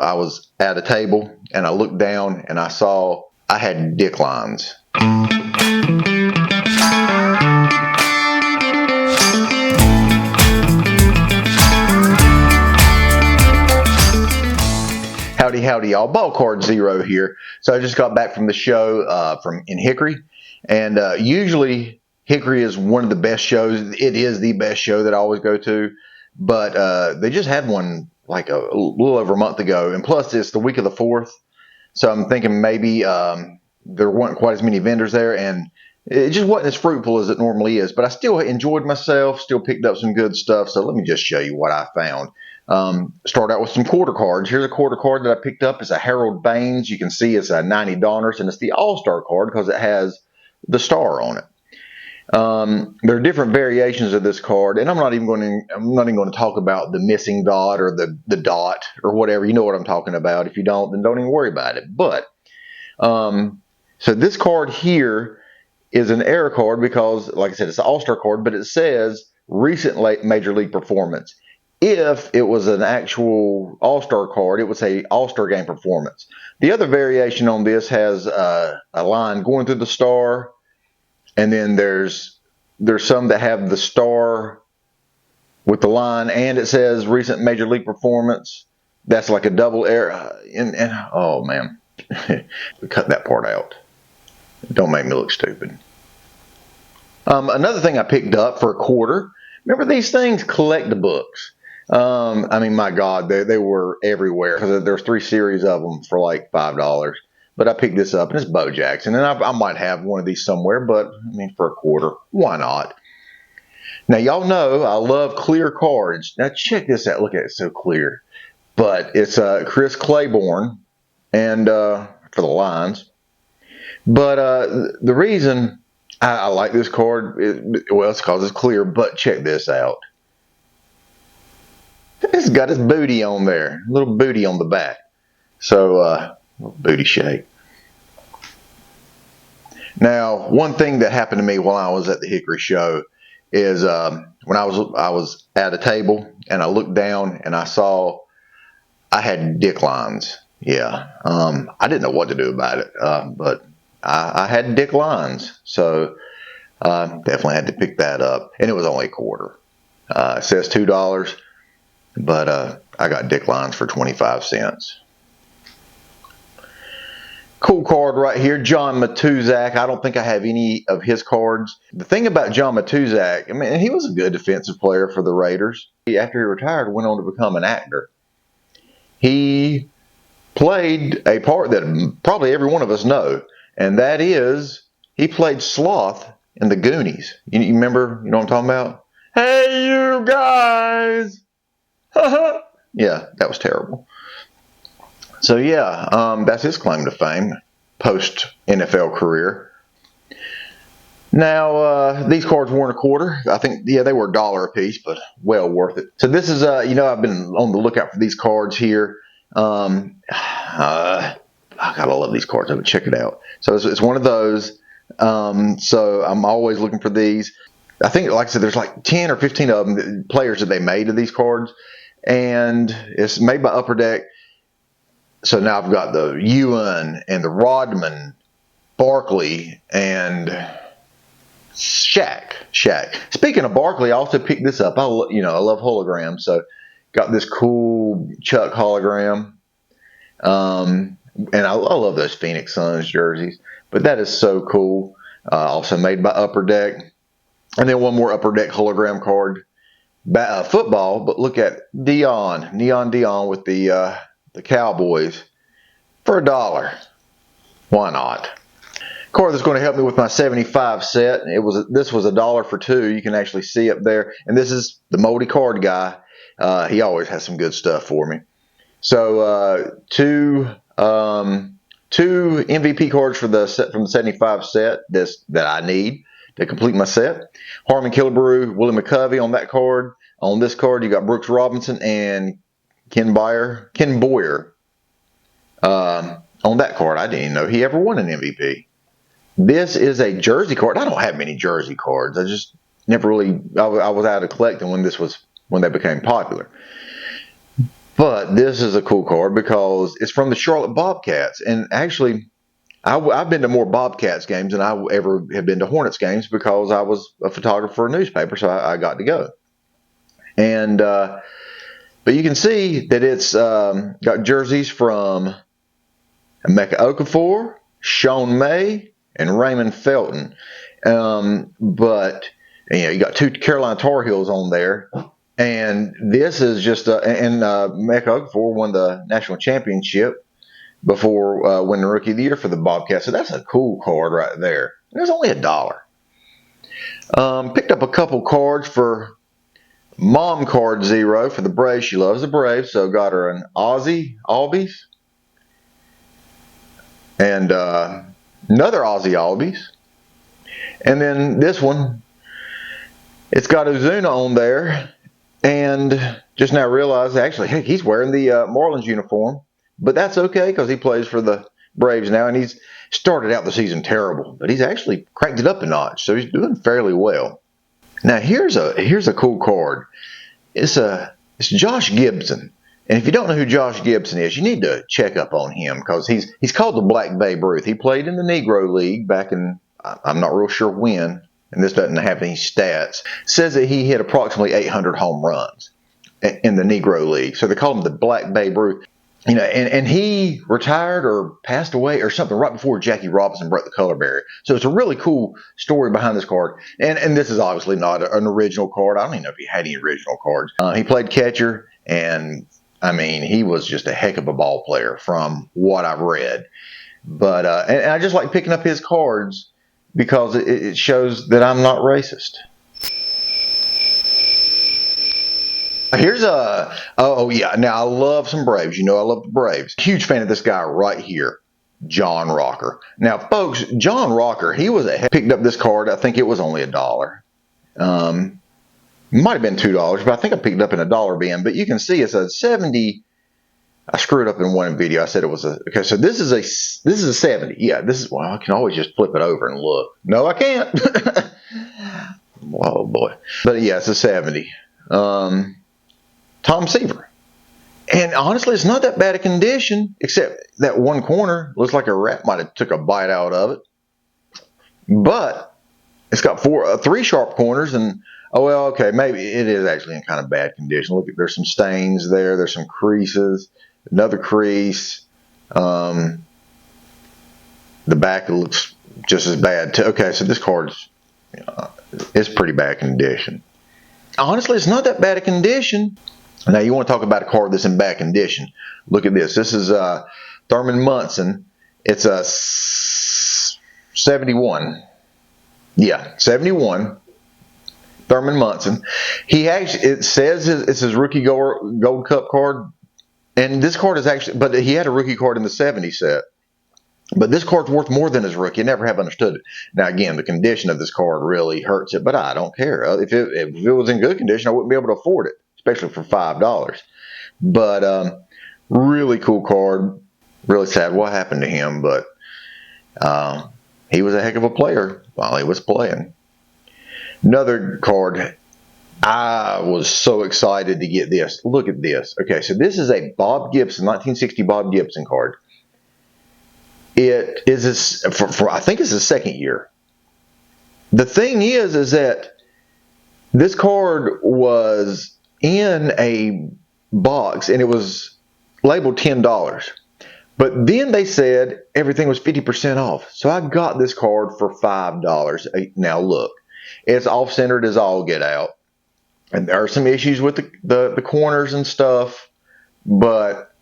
I was at a table and I looked down and I saw I had dick lines. Howdy, howdy, y'all. Ball Card Zero here. So I just got back from the show in Hickory, and usually Hickory is one of the best shows. It is the best show that I always go to, but they just had one like a little over a month ago, and plus it's the week of the 4th, so I'm thinking maybe there weren't quite as many vendors there, and it just wasn't as fruitful as it normally is. But I still enjoyed myself, still picked up some good stuff. So let me just show you what I found. Start out with some quarter cards. Here's a quarter card that I picked up. It's a Harold Baines. You can see it's a 90 Donruss, and it's the All-Star card because it has the star on it. There are different variations of this card, and I'm not even going to talk about the missing dot or the dot or whatever. You know what I'm talking about. If you don't, then don't even worry about it. But so this card here is an error card because, like I said, it's an All-Star card, but it says recent Major League performance. If it was an actual All-Star card, it would say All-Star game performance. The other variation on this has a line going through the star, and then there's some that have the star with the line, and it says recent Major League performance. That's like a double error. And oh man, cut that part out. Don't make me look stupid. Another thing I picked up for a quarter. Remember these things? Collectabooks. I mean, my God, they were everywhere because there's 3 series of them for like $5. But I picked this up, and it's Bo Jackson, and I might have one of these somewhere. But I mean, for a quarter, why not? Now, y'all know I love clear cards. Now, check this out. Look at it, it's so clear. But it's Chris Claiborne, and for the lines. But the reason I like this card, it's because it's clear. But check this out. It's got his booty on there, a little booty on the back. So, booty shake. Now, one thing that happened to me while I was at the Hickory show is when I was at a table and I looked down and I saw I had dick lines. Yeah, I didn't know what to do about it, but I had dick lines, so definitely had to pick that up, and it was only a quarter. It says $2, but I got dick lines for 25 cents. Cool card right here, John Matuzak. I don't think I have any of his cards. The thing about John Matuzak, I mean, he was a good defensive player for the Raiders. After he retired, went on to become an actor. He played a part that probably every one of us know, and that is he played Sloth in the Goonies. You remember? You know what I'm talking about? Hey, you guys! Yeah, that was terrible. So yeah, that's his claim to fame post NFL career. Now these cards weren't a quarter. I think they were $1 a piece, but well worth it. So this is I've been on the lookout for these cards here. I gotta love these cards. I would check it out. So it's one of those. So I'm always looking for these. I think, like I said, there's like 10 or 15 of them players that they made of these cards, and it's made by Upper Deck. So now I've got the Ewan and the Rodman, Barkley, and Shaq. Speaking of Barkley, I also picked this up. I love holograms, so got this cool Chuck hologram. And I love those Phoenix Suns jerseys. But that is so cool. Also made by Upper Deck. And then one more Upper Deck hologram card. Football, but look at Neon Dion with the Cowboys for $1. Why not? Card that's going to help me with my 75 set. This was $1 for 2. You can actually see up there. And this is the Moldy Card guy. He always has some good stuff for me. So two MVP cards from the 75 set that I need to complete my set. Harmon Killebrew, Willie McCovey on that card. On this card, you got Brooks Robinson and Ken Boyer. On that card, I didn't even know he ever won an MVP. This is a jersey card. I don't have many jersey cards. I just never really. I was out of collecting when they became popular. But this is a cool card because it's from the Charlotte Bobcats. And actually, I've been to more Bobcats games than I ever have been to Hornets games because I was a photographer for a newspaper, so I got to go. And but you can see that it's got jerseys from Emeka Okafor, Sean May, and Raymond Felton. But you got two Carolina Tar Heels on there. And this is just Emeka Okafor won the national championship before winning Rookie of the Year for the Bobcats. So that's a cool card right there. It was only $1. Picked up a couple cards for Mom Card Zero for the Braves. She loves the Braves, so got her an Ozzy Albies and another Ozzy Albies. And then this one, it's got Ozuna on there. And just now realized, actually, heck, he's wearing the Marlins uniform. But that's okay because he plays for the Braves now. And he's started out the season terrible. But he's actually cranked it up a notch. So he's doing fairly well. Now, here's a cool card. It's Josh Gibson. And if you don't know who Josh Gibson is, you need to check up on him because he's called the Black Babe Ruth. He played in the Negro League back in, I'm not real sure when, and this doesn't have any stats. It says that he hit approximately 800 home runs in the Negro League. So they call him the Black Babe Ruth. And he retired or passed away or something right before Jackie Robinson broke the color barrier. So it's a really cool story behind this card. And this is obviously not an original card. I don't even know if he had any original cards. He played catcher, and I mean, he was just a heck of a ball player from what I've read. But and I just like picking up his cards because it shows that I'm not racist. Here's oh yeah, now I love some Braves. You know I love the Braves. Huge fan of this guy right here, John Rocker. Now, folks, John Rocker, he was picked up this card. I think it was only $1. Might have been $2, but I think I picked it up in $1 bin. But you can see it's a 70. I screwed up in one video. I said it was okay. So this is a 70. Yeah, this is. Well, I can always just flip it over and look. No, I can't. Oh boy. But yeah, it's a 70. Tom Seaver. And honestly, it's not that bad a condition, except that one corner looks like a rat might have took a bite out of it. But it's got three sharp corners, and oh well, okay, maybe it is actually in kind of bad condition. Look, there's some stains there. There's some creases. Another crease. The back looks just as bad too. Okay, so this card's it's pretty bad condition. Honestly, it's not that bad a condition. Now, you want to talk about a card that's in bad condition. Look at this. This is Thurman Munson. It's a 71. Yeah, 71. Thurman Munson. It says it's his rookie Gold Cup card. And this card is actually, but he had a rookie card in the 70 set. But this card's worth more than his rookie. I never have understood it. Now, again, the condition of this card really hurts it, but I don't care. If it was in good condition, I wouldn't be able to afford it, especially for $5. But really cool card. Really sad what happened to him, but he was a heck of a player while he was playing. Another card. I was so excited to get this. Look at this. Okay, so this is a Bob Gibson, 1960 Bob Gibson card. It is for I think it's his second year. The thing is that this card was in a box and it was labeled $10. But then they said everything was 50% off. So I got this card for $5. Now look, it's off-centered as all get out. And there are some issues with the corners and stuff, but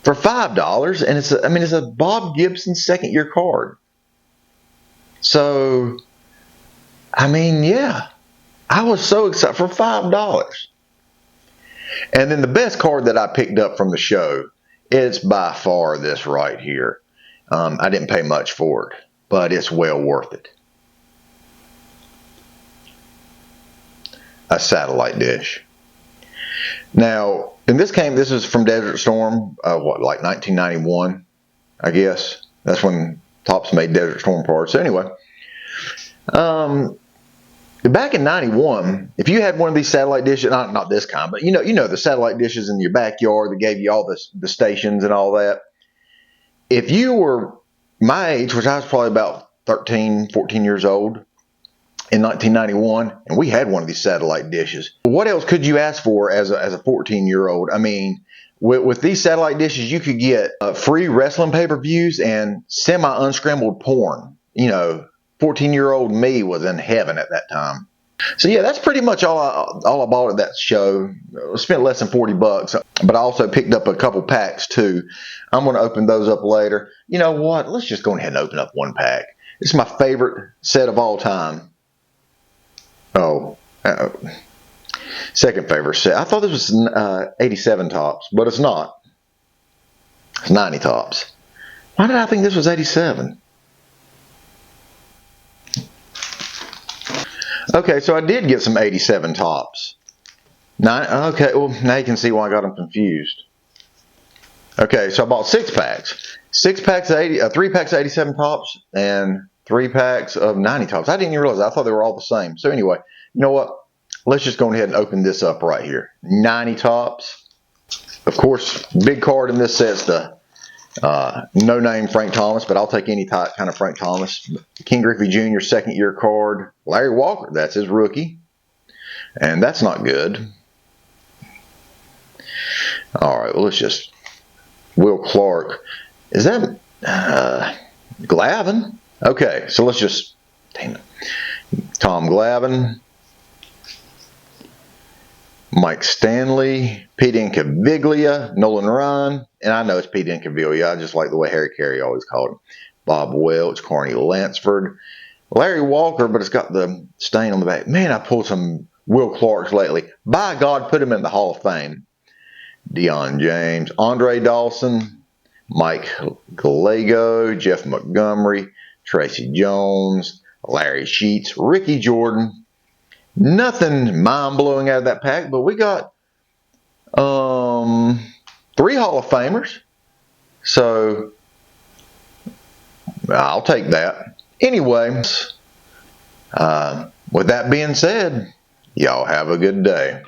for $5, and it's a Bob Gibson second year card. So, yeah, I was so excited for $5. And then the best card that I picked up from the show is by far this right here. I didn't pay much for it, but it's well worth it. A satellite dish. Now, this is from Desert Storm, like 1991, I guess. That's when Topps made Desert Storm parts. So anyway, Back in '91, if you had one of these satellite dishes, not this kind, but you know the satellite dishes in your backyard that gave you all the stations and all that. If you were my age, which I was probably about 13, 14 years old in 1991, and we had one of these satellite dishes, what else could you ask for as a 14-year-old? I mean, with these satellite dishes, you could get free wrestling pay-per-views and semi-unscrambled porn. 14-year-old me was in heaven at that time. So yeah, that's pretty much all I bought at that show. I spent less than $40, but I also picked up a couple packs too. I'm going to open those up later. You know what? Let's just go ahead and open up one pack. It's my favorite set of all time. Oh, second favorite set. I thought this was 87 tops, but it's not. It's 90 tops. Why did I think this was 87? Okay, so I did get some 87 tops. Okay, well, now you can see why I got them confused. Okay, so I bought 6 packs. 6 packs of 3 packs of 87 tops and 3 packs of 90 tops. I didn't even realize. I thought they were all the same. So anyway, you know what? Let's just go ahead and open this up right here. 90 tops. Of course, big card in this set's the no name Frank Thomas, but I'll take any kind of Frank Thomas. King Griffey Jr. second year card. Larry Walker, that's his rookie. And that's not good. Alright, well, let's just... Will Clark. Is that Glavine? Okay, so let's just... Damn it. Tom Glavine. Mike Stanley, Pete Incaviglia, Nolan Ryan, and I know it's Pete Incaviglia. I just like the way Harry Carey always called him. Bob Welch, Carney Lansford, Larry Walker, but it's got the stain on the back. Man, I pulled some Will Clarks lately. By God, put him in the Hall of Fame. Deion James, Andre Dawson, Mike Gallego, Jeff Montgomery, Tracy Jones, Larry Sheets, Ricky Jordan. Nothing mind-blowing out of that pack, but we got 3 Hall of Famers. So, I'll take that. Anyway, with that being said, y'all have a good day.